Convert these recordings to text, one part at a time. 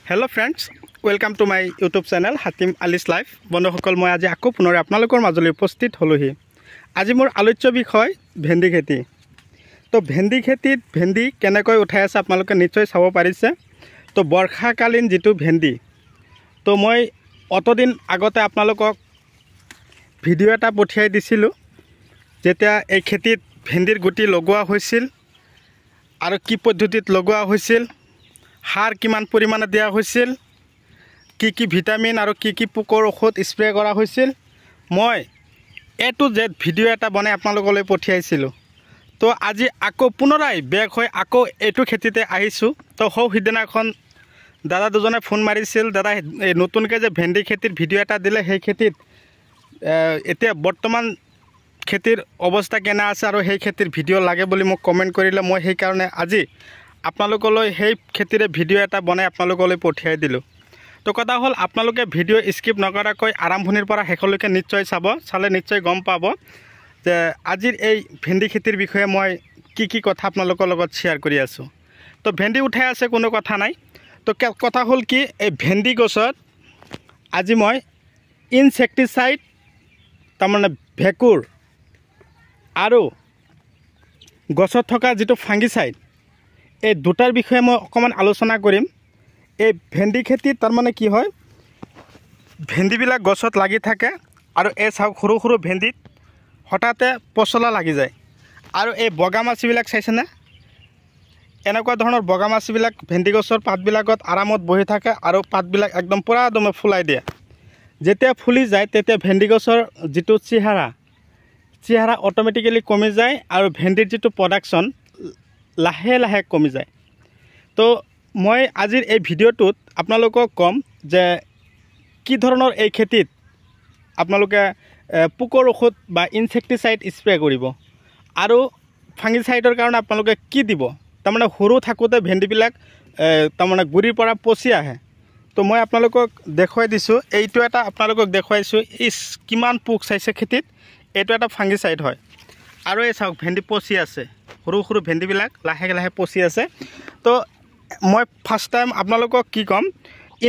Hello friends, welcome to my YouTube channel Hatim Ali's Life. বন্ধুসকল মই আজি আকৌ পুনৰ আপোনালোকৰ মাজলৈ উপস্থিত হলোহি। আজি মোৰ আলোচ্য বিষয় ভেন্দি খেতি। তো ভেন্দি খেতিত ভেন্দি কেনেকৈ উঠাই আছে আপোনালোকে নিশ্চয় চাব পাৰিছে। তো বৰ্ষাকালীন যেটো ভেন্দি। তো মই অতদিন আগতে আপোনালোকক ভিডিও এটা পঠিয়াই দিছিলো যেতিয়া এই খেতিত ভেন্দিৰ গুটি লগোৱা হৈছিল আৰু কি পদ্ধতিত লগোৱা হৈছিল সাৰ কিমান পৰিমাণে দিয়া হৈছিল কি ভিটামিন আৰু কি পোকৰ ঔষধ স্প্ৰে কৰা হৈছিল মই এ টু জেড ভিডিও এটা বনাই আপোনালোকলৈ পঠিয়াইছিলো। তো আজি আকৌ পুনৰাই বেক হৈ আকৌ এটো খেতিতে আহিছো। তো সিদিনাখন দাদা দুজনে ফোন মাৰিছিল, দাদা নতুনকৈ যে ভেন্দি খেতিৰ ভিডিও এটা দিলে সেই খেতিত এতিয়া বৰ্তমান খেতিৰ অৱস্থা কেনে আছে আৰু সেই খেতিৰ ভিডিও লাগে বুলি মোক কমেন্ট কৰিলে। মই সেই কাৰণে আজি আপোনালোকলৈ সেই খেতিৰে ভিডিও এটা বনাই আপোনালোকলৈ পঠিয়াই দিলো। তো কথা হ'ল আপোনালোকে ভিডিও স্কিপ নকৰাকৈ আৰম্ভণিৰ পৰা শেষলৈকে নিশ্চয় চালে নিশ্চয় গম পাব যে আজিৰ এই ভেন্দি খেতিৰ বিষয়ে মই কি কথা আপোনালোকৰ লগত শ্বেয়াৰ কৰি আছো। তো ভেন্দি উঠাই আছে কোনো কথা নাই। তো কথা হ'ল কি এই ভেন্দি গছত আজি মই ইনসেক্টিসাইড তাৰমানে ভেকুৰ আৰু গছত থকা যেটো ফাঙ্গিসাইড এই দুটাৰ বিষয়ে মই অকমান আলোচনা কৰিম। এই ভেন্দি খেতি তাৰমানে কি হয় ভেন্দিবিলাক গছত লাগি থাকে আৰু এই সৰু সৰু ভেন্দিত হঠাতে পচলা লাগি যায় আৰু এই বগামাছিবিলাক চাইছেনে এনেকুৱা ধৰণৰ বগামাছিবিলাক ভেন্দি গছৰ পাতবিলাকত আৰামত বহি থাকে আৰু পাতবিলাক একদম পুৰা দমে ফুলাই দিয়ে। যেতিয়া ফুলি যায় তেতিয়া ভেন্দি গছৰ যেটো চেহাৰা অটোমেটিক্যালি কমি যায় আৰু ভেন্দিৰ যেটো প্ৰডাকশন লাহে লাহে কমি যায়। তো মই আজিৰ এই ভিডিওটোত আপোনালোকক কম যে কি ধৰণৰ এই খেতিত আপোনালোকে পোকৰ ঔষধ বা ইনসেক্টিসাইড স্প্ৰে কৰিব আৰু ফাঙ্গিসাইডৰ কাৰণে আপোনালোকে কি দিব। তাৰমানে সৰু থাকোতে ভেন্দিবিলাক তাৰমানে গুৰিৰ পৰা পচি আহে। তো মই আপোনালোকক দেখুৱাই দিছো, এইটো এটা আপোনালোকক দেখুৱাইছো কিমান পোক চাইছে খেতিত। এইটো এটা ফাঙ্গিসাইড হয় আৰু এই চাওক ভেন্দি পচি আছে, সৰু সৰু ভেন্দিবিলাক লাহে লাহে পচি আছে। তো মই ফাৰ্স্ট টাইম আপোনালোকক কি কম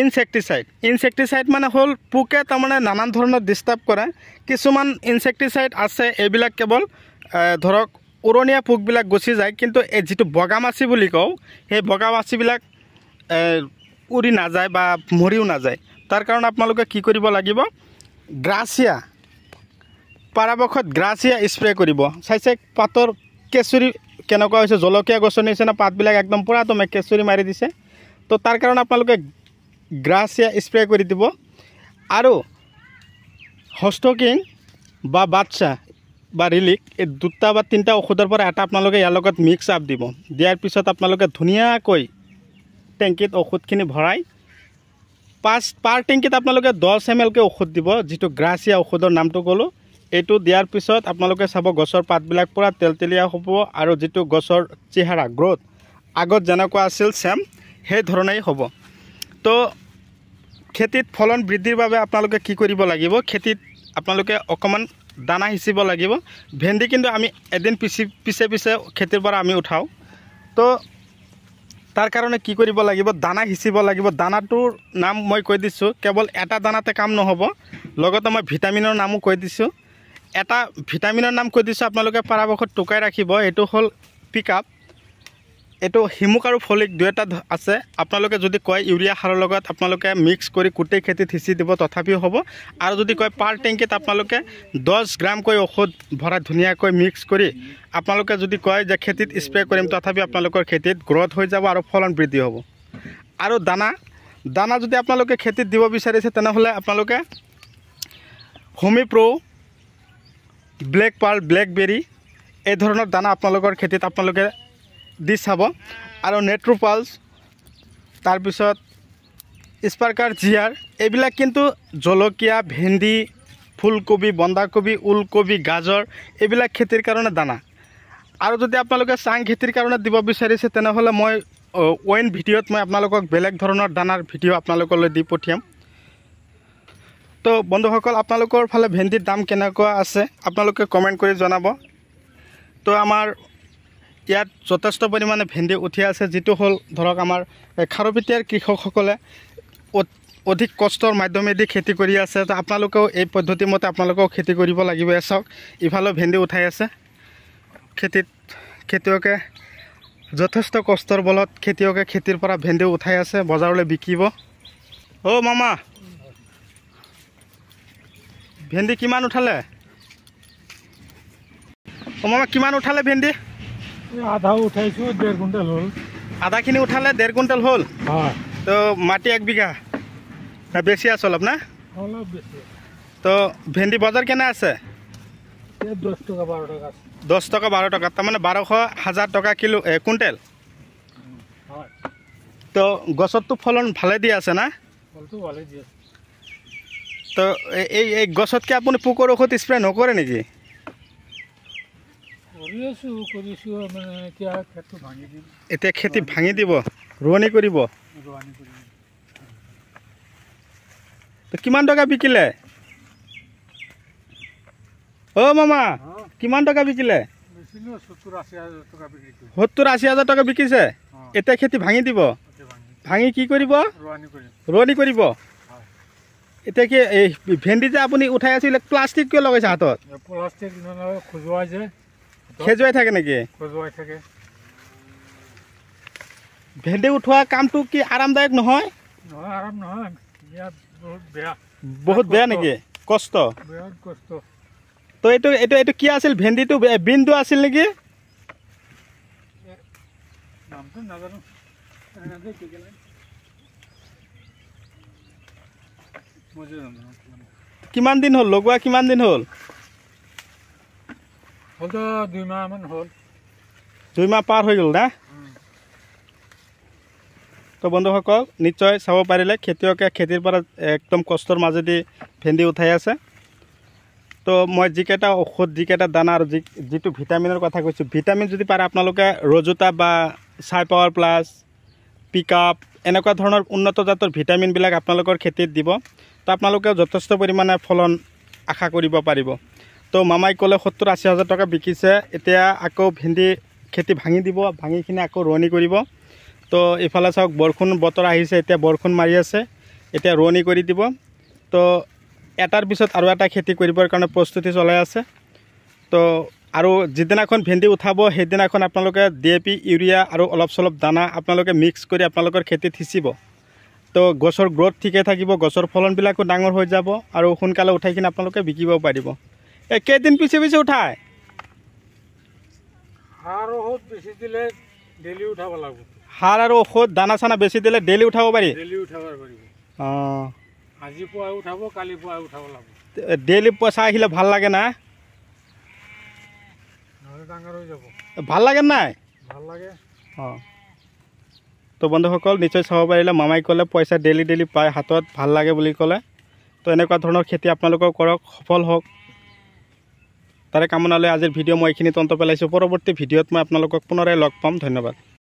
ইনসেক্টিসাইড মানে হ'ল পোকে তাৰমানে নানান ধৰণৰ ডিস্টাৰ্ব কৰে। কিছুমান ইনসেক্টিসাইড আছে এইবিলাক কেৱল ধৰক উৰণীয়া পোকবিলাক গুচি যায়, কিন্তু এই যেটো বগামাছি বুলি কওঁ সেই বগামাছিবিলাক উৰি নাযায় বা মৰিও নাযায়। তাৰ কাৰণে আপোনালোকে কি কৰিব লাগিব গ্ৰাছিয়া পৰাপক্ষত গ্ৰাছিয়া স্প্ৰে কৰিব। চাইছে পাতৰ কেচুৰি কেনেকুৱা হৈছে জলকীয়া গছৰ নিচিনা পাতবিলাক একদম পুৰা দমে কেচুৰি মাৰি দিছে। তো তাৰ কাৰণে আপোনালোকে গ্ৰাছিয়া স্প্ৰে কৰি দিব আৰু হষ্টকিং বা বাচ্চা বা ৰিলিক এই দুটা বা তিনিটা ঔষধৰ পৰা এটা আপোনালোকে ইয়াৰ লগত মিক্স আপ দিব। দিয়াৰ পিছত আপোনালোকে ধুনীয়াকৈ টেংকিত ঔষধখিনি ভৰাই পাৰ টেংকিত আপোনালোকে 10 ml কে ঔষধ দিব, যেটো গ্ৰাছিয়া ঔষধৰ নামটো ক'লো। এইটো দিয়াৰ পিছত আপোনালোকে চাব গছৰ পাতবিলাক পুৰা তেলতেলীয়া হ'ব আৰু যেটো গছৰ চেহাৰা গ্ৰোথ আগত যেনেকুৱা আছিল সেম সেই ধৰণেই হ'ব। তো খেতিত ফলন বৃদ্ধিৰ বাবে আপোনালোকে কি কৰিব লাগিব খেতিত আপোনালোকে অকমান দানা হিচিব লাগিব। ভেন্দি কিন্তু আমি এদিন পিছে খেতিৰ পৰা আমি উঠাও। তো তাৰ কাৰণে কি কৰিব লাগিব দানা হিচিব লাগিব। দানাটোৰ নাম মই কৈ দিছো, কেৱল এটা দানাতে কাম নহব, লগতে মই ভিটামিনৰ নামো কৈ দিছো। এটা ভিটামিনৰ নাম কৈ দিছো আপোনালোকে পৰাপক্ষত টুকাই ৰাখিব। এইটো হ'ল পিকআপ, এইটো হিমুক আৰু ফলিক দুটা আছে। আপোনালোকে যদি কয় ইউৰিয়া সাৰৰ লগত আপোনালোকে মিক্স কৰি গোটেই খেতিত হিচি দিব তথাপিও হ'ব। আৰু যদি কয় পাৰ টেংকিত আপোনালোকে 10 গ্ৰামকৈ ঔষধ ভৰাই ধুনীয়াকৈ মিক্স কৰি আপোনালোকে যদি কয় যে খেতিত স্প্ৰে কৰিম তথাপি আপোনালোকৰ খেতিত গ্ৰোথ হৈ যাব আৰু ফলন বৃদ্ধি হ'ব। আৰু দানা যদি আপোনালোকে খেতিত দিব বিচাৰিছে তেনেহ'লে আপোনালোকে হোমি প্ৰো, ব্লেক পাৰ্ল, ব্লেকবেৰী এই ধৰণৰ দানা আপোনালোকৰ খেতিত আপোনালোকে দি চাব। আৰু নেট্ৰোপালছ তাৰপিছত স্পাৰ্কাৰ জিআৰ এইবিলাক কিন্তু জলকীয়া, ভেন্দি, ফুলকবি, বন্ধাকবি, ওলকবি, গাজৰ এইবিলাক খেতিৰ কাৰণে দানা। আৰু যদি আপোনালোকে চাং খেতিৰ কাৰণে দিব বিচাৰিছে তেনেহ'লে মই ওইন ভিডিঅ'ত মই আপোনালোকক বেলেগ ধৰণৰ দানাৰ ভিডিঅ' আপোনালোকলৈ দি পঠিয়াম। তো বন্ধুসকল আপোনালোকৰ ফালে ভেন্দিৰ দাম কেনেকুৱা আছে আপোনালোকে কমেন্ট কৰি জনাব। তো আমাৰ ইয়াত যথেষ্ট পৰিমাণে ভেন্দি উঠি আছে, যেটো হ'ল ধৰক আমাৰ খাৰুপেটীয়াৰ কৃষকসকলে অধিক কষ্টৰ মাধ্যমেদি খেতি কৰি আছে। তো আপোনালোকেও এই পদ্ধতি মতে আপোনালোকেও খেতি কৰিব লাগিব। চাওক ইফালেও ভেন্দি উঠাই আছে। খেতিয়কে যথেষ্ট কষ্টৰ বলত খেতিয়কে খেতিৰ পৰা ভেন্দি উঠাই আছে, বজাৰলৈ বিকিব। অ' মামা, ভেন্দি কিমান উঠালে? অ' মামা কিমান উঠালে ভেন্দি? আধা উঠাইছো, 1.5 কুইণ্টেল হ'ল। আধাখিনি উঠালে 1.5 কুইণ্টেল হ'ল। হয়। তো মাটি 1 বিঘা না বেছি আছে অলপ না? অলপ বেছি। তো ভেন্দি বজাৰ কেনে আছে? 10 টকা 12 টকা। 10 টকা 12 টকা, তাৰমানে 1200 টকা কিলো কুইণ্টেল। হয়। তো গছততো ফলন ভালে দি আছে না? ফলটো ভালে দি আছে। তো এই গছতকৈ আপুনি পোকৰ ঔষধ স্প্ৰে নকৰে নেকি? কৰিছোঁ মানে এতিয়া খেতিটো ভাঙি দিম। এতিয়া খেতি ভাঙি দিব, ৰোৱনী কৰিব। তো কিমান টকা বিকিলে? অ' মামা কিমান টকা বিকিলে? 70-80 হাজাৰ টকা বিকিছে। এতিয়া খেতি ভাঙি দিব, ভাঙি কি কৰিব? ৰোৱনী কৰিব। এতিয়া কি এই ভেন্দি যে আপুনি উঠাই আছিল প্লাষ্টিক কিয় লগাইছে হাতত? প্লাষ্টিক খজুৱাই যে, খেজুৱাই থাকে নেকি? খজুৱাই থাকে। ভেন্দি উঠোৱা কামটো কি আৰামদায়ক নহয়? নহয়, আৰাম নহয়, বহুত বেয়া। বহুত বেয়া নেকি? কষ্ট, বিৰাট কষ্ট। তো এইটো কি আছিল? ভেন্দিটো বিন্দু আছিল নেকি? নামটো নাজানো। কিমান দিন হ'ল লগোৱা? কিমান দিন হ'ল? হ'লতো 2 মাহমান হ'ল। 2 মাহ পাৰ হৈ গ'ল না? তো বন্ধুসকল নিশ্চয় চাব পাৰিলে খেতিয়কে খেতিৰ পৰা একদম কষ্টৰ মাজেদি ভেন্দি উঠাই আছে। তো মই যিকেইটা ঔষধ, যিকেইটা দানা আৰু যিটো ভিটামিনৰ কথা কৈছোঁ, ভিটামিন যদি পাৰে আপোনালোকে ৰজোটা বা চাই পাৱাৰ প্লাছ, পিকআপ এনেকুৱা ধৰণৰ উন্নত জাতৰ ভিটামিনবিলাক আপোনালোকৰ খেতিত দিব। তো আপোনালোকে যথেষ্ট পৰিমাণে ফলন আশা কৰিব পাৰিব। তো মামাই ক'লে 70-80 হাজাৰ টকা বিকিছে। এতিয়া আকৌ ভেন্দি খেতি ভাঙি দিব, ভাঙিখিনি আকৌ ৰোৱনী কৰিব। তো ইফালে চাওক বৰষুণ বতৰ আহিছে, এতিয়া বৰষুণ মাৰি আছে, এতিয়া ৰোৱনী কৰি দিব। তো এটাৰ পিছত আৰু এটা খেতি কৰিবৰ কাৰণে প্ৰস্তুতি চলাই আছে। তো আৰু যিদিনাখন ভেন্দি উঠাব সেইদিনাখন আপোনালোকে DAP, ইউৰিয়া আৰু অলপ চলপ দানা আপোনালোকে মিক্স কৰি আপোনালোকৰ খেতিত সিঁচিব। তো গছৰ গ্ৰথ ঠিকে থাকিব, গছৰ ফলনবিলাকো ডাঙৰ হৈ যাব আৰু সোনকালে উঠাই কিনে আপোনালোকে বিকিব পাৰিব। কেইদিন পিছে পিছে উঠায়? সাৰ ঔষধ বেছি দিলে ডেইলি উঠাব লাগিব। সাৰ আৰু ঔষধ দানা চানা বেছি দিলে ডেইলি উঠাব পাৰি? ডেইলি উঠাব পাৰিব। অঁ, আজি পুৱাই উঠাব, কালি পুৱাই উঠাব লাগিব। ডেইলি পইচা আহিলে ভাল লাগে না? নহ'লে ডাঙৰ হৈ যাব। ভাল লাগে নাই? ভাল লাগে। অঁ, তো বন্ধুসকল নিশ্চয় চাব পাৰিলে মামাই ক'লে পইচা ডেইলি পায় হাতত, ভাল লাগে বুলি ক'লে। তো এনেকুৱা ধৰণৰ খেতি আপোনালোকেও কৰক, সফল হওক। তাৰে কামনালৈ আজিৰ ভিডিঅ' মই এইখিনিত অন্ত পেলাইছোঁ। পৰৱৰ্তী ভিডিঅ'ত মই আপোনালোকক পুনৰাই লগ পাম। ধন্যবাদ।